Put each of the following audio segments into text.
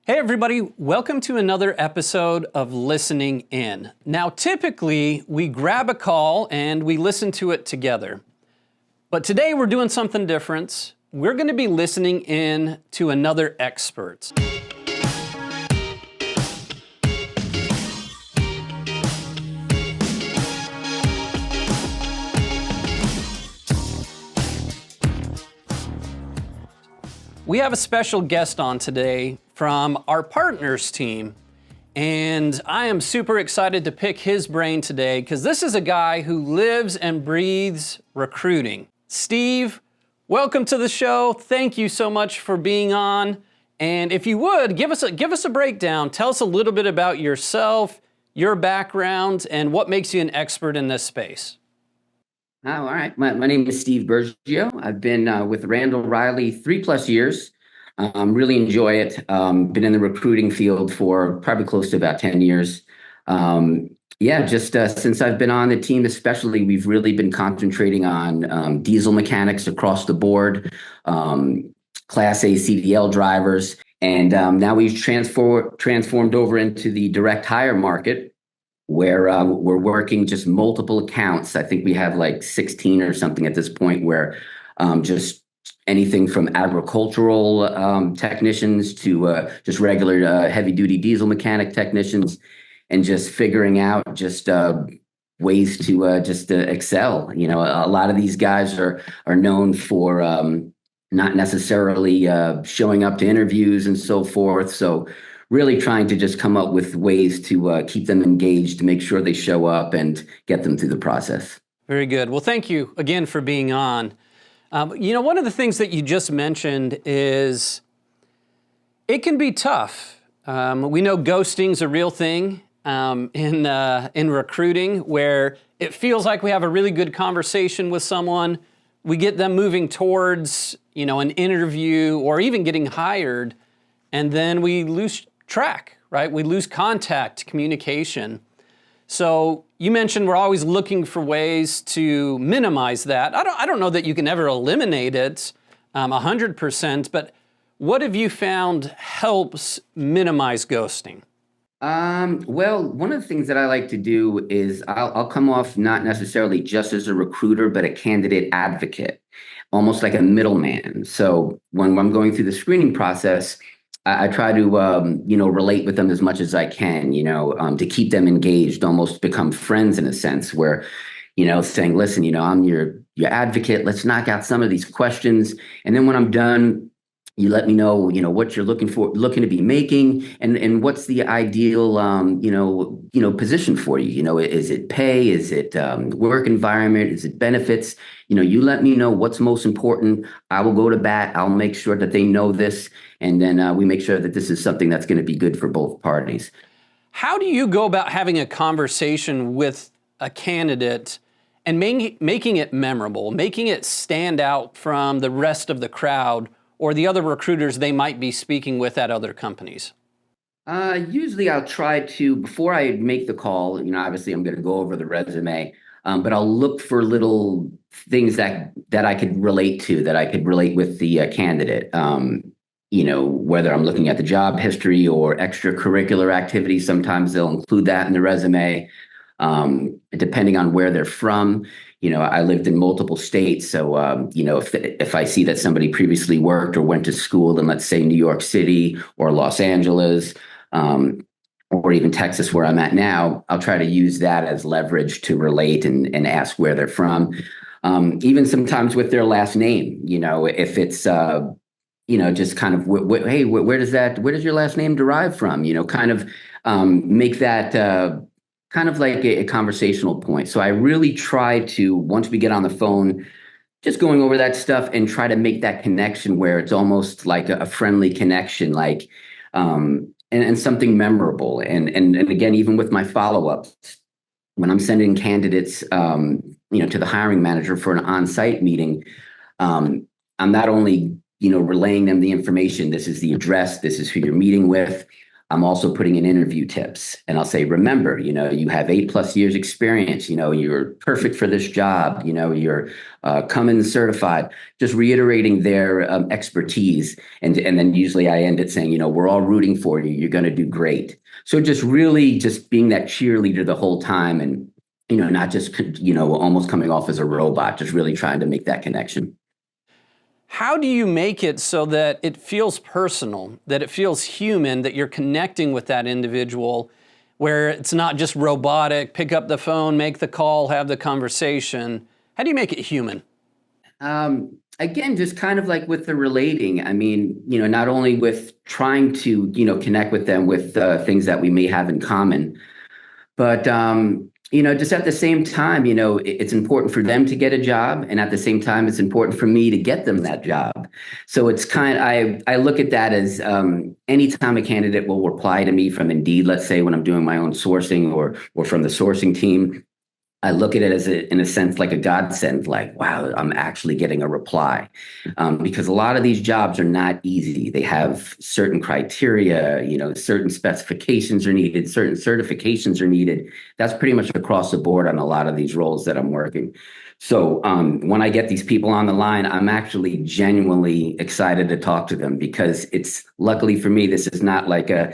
Hey everybody, welcome to another episode of Listening In. Now typically we grab a call and we listen to it together. But today we're doing something different. We're going to be listening in to another expert. We have a special guest on today from our partners team, and I am super excited to pick his brain today because this is a guy who lives and breathes recruiting. Steve, welcome to the show. Thank you so much for being on. And if you would, give us a breakdown. Tell us a little bit about yourself, your background, and what makes you an expert in this space. Oh, all right. My name is Steve Burgio. I've been with Randall Reilly 3+ years. Really enjoy it. Been in the recruiting field for probably close to about 10 years. Since I've been on the team, especially, we've really been concentrating on diesel mechanics across the board, Class A CDL drivers. And now we've transformed over into the direct hire market, where we're working just multiple accounts. I think we have like 16 or something at this point, where just anything from agricultural technicians to just regular heavy-duty diesel mechanic technicians, and just figuring out just ways to excel. You know, a lot of these guys are known for not necessarily showing up to interviews and so forth. So really trying to just come up with ways to keep them engaged, to make sure they show up and get them through the process. Very good. Well, thank you again for being on. One of the things that you just mentioned is it can be tough. We know ghosting's a real thing in recruiting, where it feels like we have a really good conversation with someone, we get them moving towards, an interview or even getting hired, and then we lose track, right? We lose contact, communication. So you mentioned we're always looking for ways to minimize that. I don't know that you can ever eliminate it 100%, but what have you found helps minimize ghosting? Well, one of the things that I like to do is I'll come off not necessarily just as a recruiter, but a candidate advocate, almost like a middleman. So when I'm going through the screening process, I try to, relate with them as much as I can, to keep them engaged, almost become friends in a sense, where, saying, listen, I'm your advocate. Let's knock out some of these questions. And then when I'm done, you let me know, what you're looking to be making, and what's the ideal, position for you. Is it pay? Is it work environment? Is it benefits? You let me know what's most important. I will go to bat. I'll make sure that they know this. And then we make sure that this is something that's going to be good for both parties. How do you go about having a conversation with a candidate and making it memorable, making it stand out from the rest of the crowd or the other recruiters they might be speaking with at other companies? Usually I'll try to, before I make the call, obviously I'm going to go over the resume, but I'll look for little things that I could relate to, that I could relate with the candidate. Whether I'm looking at the job history or extracurricular activities, sometimes they'll include that in the resume, depending on where they're from. I lived in multiple states. So, if I see that somebody previously worked or went to school in, let's say, New York City or Los Angeles, or even Texas, where I'm at now, I'll try to use that as leverage to relate and ask where they're from. Even sometimes with their last name, if it's, just kind of, hey, where does your last name derive from? Make that kind of like a conversational point. So I really try to, once we get on the phone, just going over that stuff and try to make that connection where it's almost like a friendly connection, like, and something memorable. And again, even with my follow-ups, when I'm sending candidates, to the hiring manager for an on-site meeting, I'm not only, relaying them the information. This is the address. This is who you're meeting with. I'm also putting in interview tips, and I'll say, remember, you have 8+ years experience, you're perfect for this job, you're Cummins certified, just reiterating their expertise. And then usually I end it saying, we're all rooting for you. You're going to do great. So just really just being that cheerleader the whole time, and, not just, almost coming off as a robot, just really trying to make that connection. How do you make it so that it feels personal, that it feels human, that you're connecting with that individual, where it's not just robotic, pick up the phone, make the call, have the conversation? How do you make it human? Again, just kind of like with the relating. I mean, not only with trying to, connect with them with things that we may have in common, but just at the same time, it's important for them to get a job, and at the same time, it's important for me to get them that job. So it's I look at that as anytime a candidate will reply to me from Indeed, let's say when I'm doing my own sourcing, or from the sourcing team, I look at it as in a sense like a godsend, like, wow, I'm actually getting a reply. Because a lot of these jobs are not easy. They have certain criteria, certain specifications are needed, certain certifications are needed. That's pretty much across the board on a lot of these roles that I'm working. So when I get these people on the line, I'm actually genuinely excited to talk to them, because luckily for me, this is not like a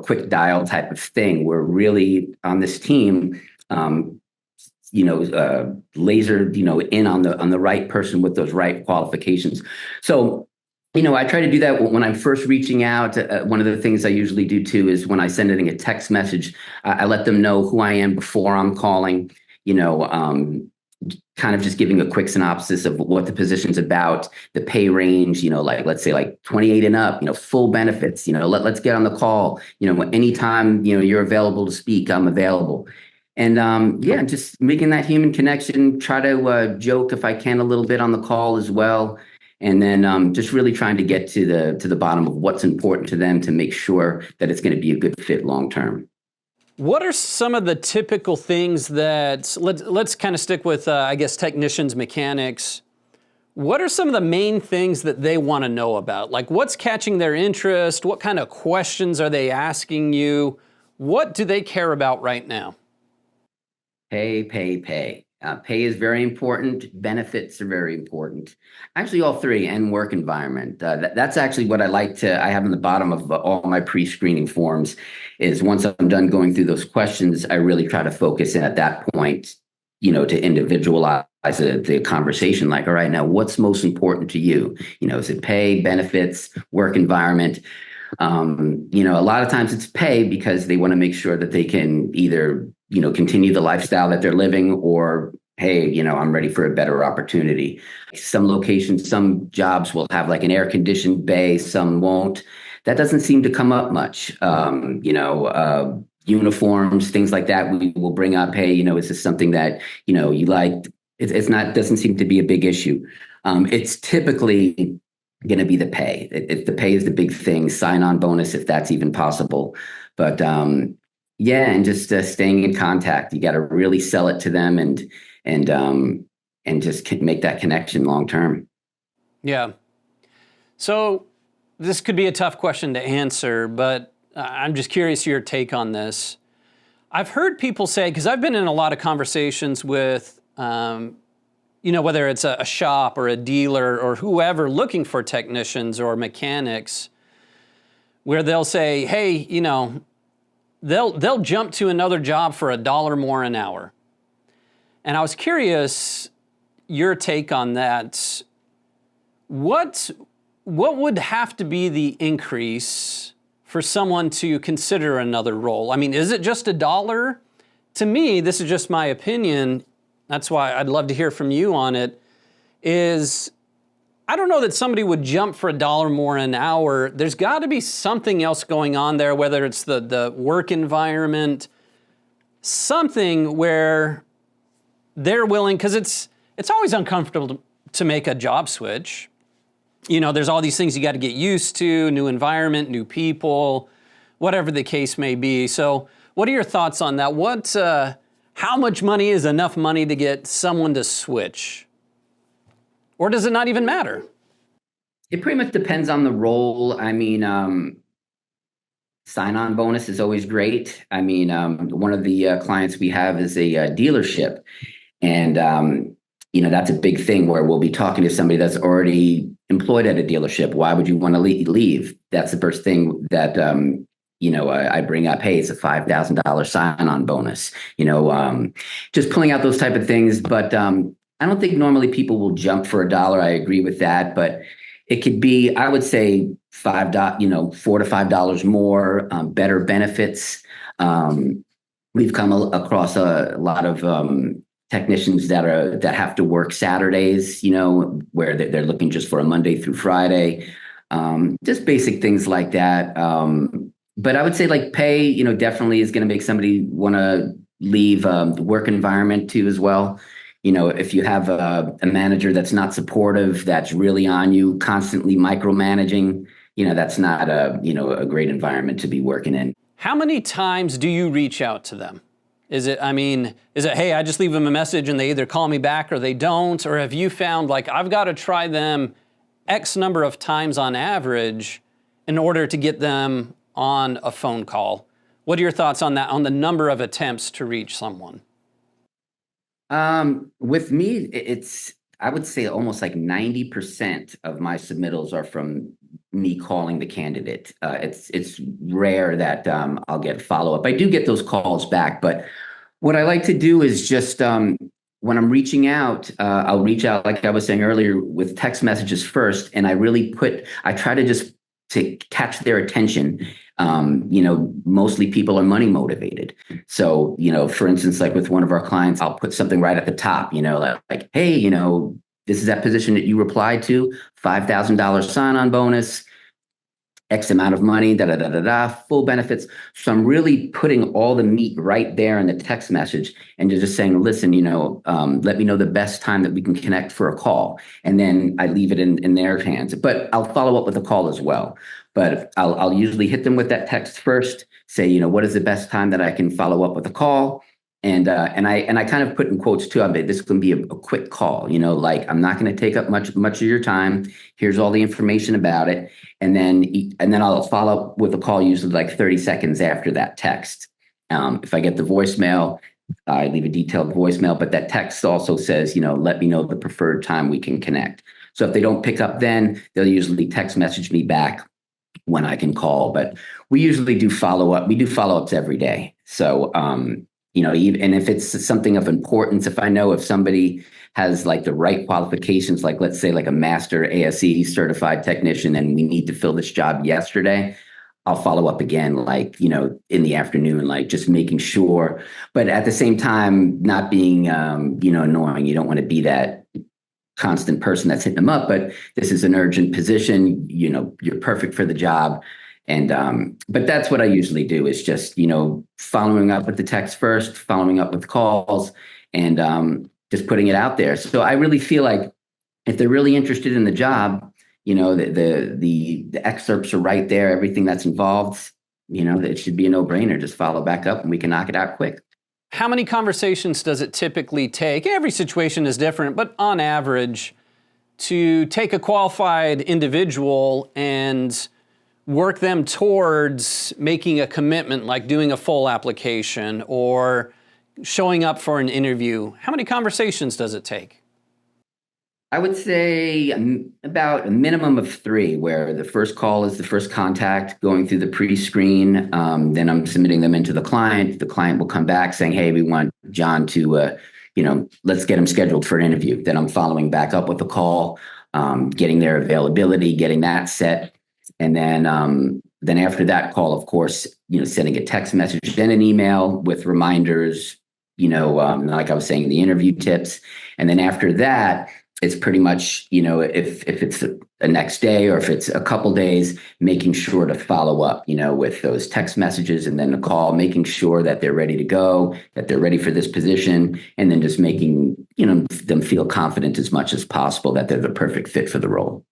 quick dial type of thing. We're really on this team. Laser, in on the right person with those right qualifications. So, I try to do that when I'm first reaching out. One of the things I usually do too is when I send it in a text message, I let them know who I am before I'm calling, kind of just giving a quick synopsis of what the position's about, the pay range, like, let's say like 28 and up, full benefits, let's get on the call, anytime, you're available to speak, I'm available. And just making that human connection, try to joke if I can a little bit on the call as well. And then just really trying to get to the bottom of what's important to them to make sure that it's going to be a good fit long term. What are some of the typical things that, let's kind of stick with, I guess, technicians, mechanics. What are some of the main things that they want to know about? Like, what's catching their interest? What kind of questions are they asking you? What do they care about right now? Pay, pay, pay. Pay is very important. Benefits are very important. Actually, all three, and work environment. That's actually what I have in the bottom of all my pre-screening forms, is once I'm done going through those questions, I really try to focus in at that point, to individualize the conversation. Like, all right, now what's most important to you? Is it pay, benefits, work environment? A lot of times it's pay, because they want to make sure that they can either continue the lifestyle that they're living, or, hey, I'm ready for a better opportunity. Some locations, some jobs will have like an air conditioned bay, some won't. That doesn't seem to come up much. Uniforms, things like that, we will bring up, hey, is this something that, you like? It's not, doesn't seem to be a big issue. It's typically going to be the pay. If the pay is the big thing, sign-on bonus, if that's even possible. But and just staying in contact. You got to really sell it to them, and just make that connection long term. Yeah. So this could be a tough question to answer, but I'm just curious your take on this. I've heard people say, because I've been in a lot of conversations with, whether it's a shop or a dealer or whoever looking for technicians or mechanics, where they'll say, hey, they'll jump to another job for $1 more an hour. And I was curious your take on that. What would have to be the increase for someone to consider another role? I mean, is it just $1? To me, this is just my opinion. That's why I'd love to hear from you on it, is I don't know that somebody would jump for $1 more an hour. There's got to be something else going on there, whether it's the work environment, something where they're willing, because it's always uncomfortable to make a job switch. There's all these things you got to get used to, new environment, new people, whatever the case may be. So what are your thoughts on that? How much money is enough money to get someone to switch? Or does it not even matter? It pretty much depends on the role. I mean, Sign-on bonus is always great. I mean, one of the clients we have is a dealership, and that's a big thing where we'll be talking to somebody that's already employed at a dealership. Why would you want to leave? That's the first thing that I bring up. Hey, it's a $5,000 sign-on bonus. Just pulling out those type of things. But I don't think normally people will jump for a dollar. I agree with that, but it could be, I would say, $4 to $5 more, better benefits. We've come across a lot of technicians that have to work Saturdays, where they're looking just for a Monday through Friday, just basic things like that. But I would say like pay, definitely is going to make somebody want to leave the work environment too as well. If you have a manager that's not supportive, that's really on you, constantly micromanaging, that's not a great environment to be working in. How many times do you reach out to them? Is it, hey, I just leave them a message and they either call me back or they don't? Or have you found like, I've got to try them X number of times on average in order to get them on a phone call? What are your thoughts on that, on the number of attempts to reach someone? With me, I would say almost like 90% of my submittals are from me calling the candidate. It's rare that I'll get follow-up. I do get those calls back, but what I like to do is just when I'm reaching out, I'll reach out, like I was saying earlier, with text messages first, and I try to just to catch their attention. Mostly people are money motivated. So, for instance, like with one of our clients, I'll put something right at the top, like, hey, this is that position that you replied to, $5,000 sign-on bonus, X amount of money, full benefits. So I'm really putting all the meat right there in the text message and just saying, listen, let me know the best time that we can connect for a call. And then I leave it in their hands, but I'll follow up with a call as well. But I'll usually hit them with that text first, say, what is the best time that I can follow up with a call? And I kind of put in quotes too, this can be a quick call, like I'm not going to take up much of your time. Here's all the information about it. And then I'll follow up with a call usually like 30 seconds after that text. If I get the voicemail, I leave a detailed voicemail, but that text also says, let me know the preferred time we can connect. So if they don't pick up, then they'll usually text message me back when I can call, but we usually do follow up. We do follow-ups every day. So, even, and if it's something of importance, if I know if somebody has like the right qualifications, like let's say like a master ASE certified technician, and we need to fill this job yesterday, I'll follow up again, like, in the afternoon, like just making sure, but at the same time, not being, annoying. You don't want to be that constant person that's hitting them up, but this is an urgent position, you're perfect for the job. And, but that's what I usually do is just, following up with the text first, following up with calls, and just putting it out there. So I really feel like if they're really interested in the job, the excerpts are right there, everything that's involved, it should be a no-brainer. Just follow back up and we can knock it out quick. How many conversations does it typically take? Every situation is different, but on average, to take a qualified individual and work them towards making a commitment, like doing a full application or showing up for an interview? How many conversations does it take? I would say about a minimum of 3, where the first call is the first contact, going through the pre-screen. Then I'm submitting them into the client. The client will come back saying, hey, we want John to, let's get him scheduled for an interview. Then I'm following back up with a call, getting their availability, getting that set. And then after that call, of course, sending a text message, then an email with reminders, like I was saying, the interview tips. And then after that, it's pretty much, if it's a next day or if it's a couple days, making sure to follow up, with those text messages and then a call, making sure that they're ready to go, that they're ready for this position, and then just making, them feel confident as much as possible that they're the perfect fit for the role.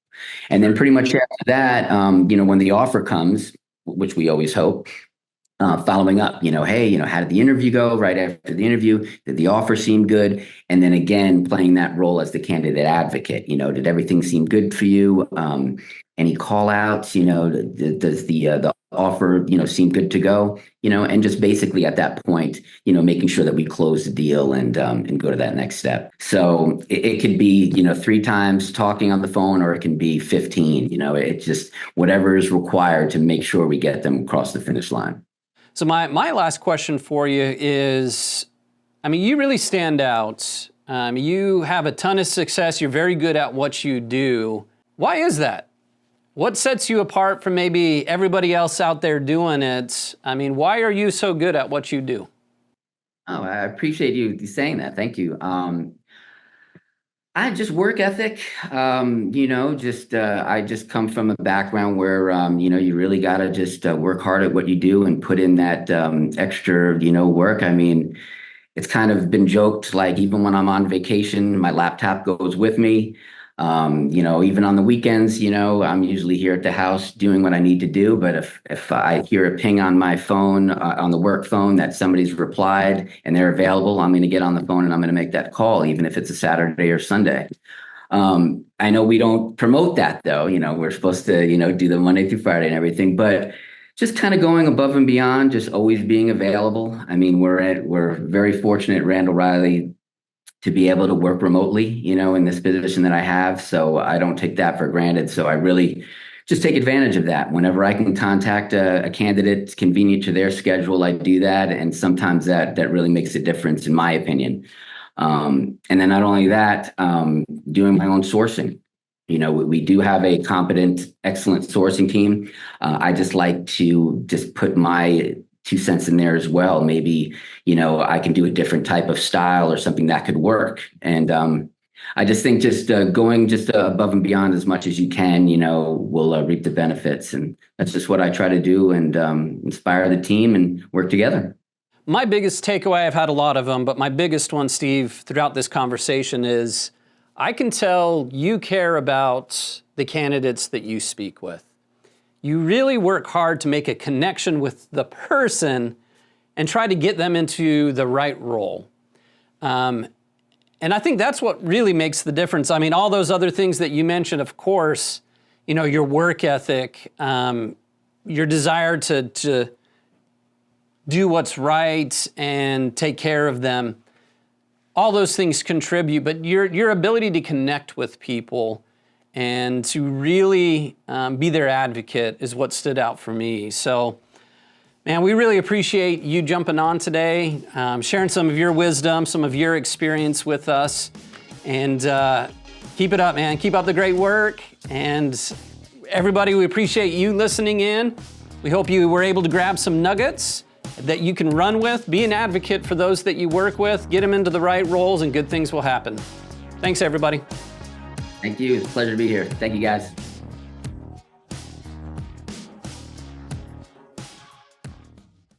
And then pretty much after that, when the offer comes, which we always hope, following up, hey, how did the interview go? Right after the interview, did the offer seem good? And then again, playing that role as the candidate advocate, did everything seem good for you? Any call outs, does the offer, seem good to go, and just basically at that point, making sure that we close the deal and go to that next step. So it could be, 3 times talking on the phone, or it can be 15, it's just whatever is required to make sure we get them across the finish line. So my last question for you is, you really stand out. You have a ton of success. You're very good at what you do. Why is that? What sets you apart from maybe everybody else out there doing it? Why are you so good at what you do? Oh, I appreciate you saying that. Thank you. I just work ethic, I just come from a background where, you really got to just work hard at what you do and put in that extra, work. It's kind of been joked, like even when I'm on vacation, my laptop goes with me. Even on the weekends, I'm usually here at the house doing what I need to do. But if I hear a ping on my phone, on the work phone, that somebody's replied and they're available, I'm going to get on the phone and I'm going to make that call, even if it's a Saturday or Sunday. I know we don't promote that though. We're supposed to, do the Monday through Friday and everything, but just kind of going above and beyond, just always being available. We're very fortunate at Randall Reilly to be able to work remotely, in this position that I have. So I don't take that for granted. So I really just take advantage of that. Whenever I can contact a candidate convenient to their schedule, I do that. And sometimes that really makes a difference, in my opinion. And then not only that, doing my own sourcing. We do have a competent, excellent sourcing team. I just like to just put my 2 cents in there as well. Maybe, I can do a different type of style or something that could work. And I just think just going just above and beyond as much as you can, will reap the benefits. And that's just what I try to do, and inspire the team and work together. My biggest takeaway, I've had a lot of them, but my biggest one, Steve, throughout this conversation is I can tell you care about the candidates that you speak with. You really work hard to make a connection with the person and try to get them into the right role. And I think that's what really makes the difference. All those other things that you mentioned, of course, your work ethic, your desire to do what's right and take care of them, all those things contribute, but your ability to connect with people and to really be their advocate is what stood out for me. So, man, we really appreciate you jumping on today, sharing some of your wisdom, some of your experience with us, and keep it up, man. Keep up the great work. And everybody, we appreciate you listening in. We hope you were able to grab some nuggets that you can run with. Be an advocate for those that you work with. Get them into the right roles and good things will happen. Thanks, everybody. Thank you. It's a pleasure to be here. Thank you, guys.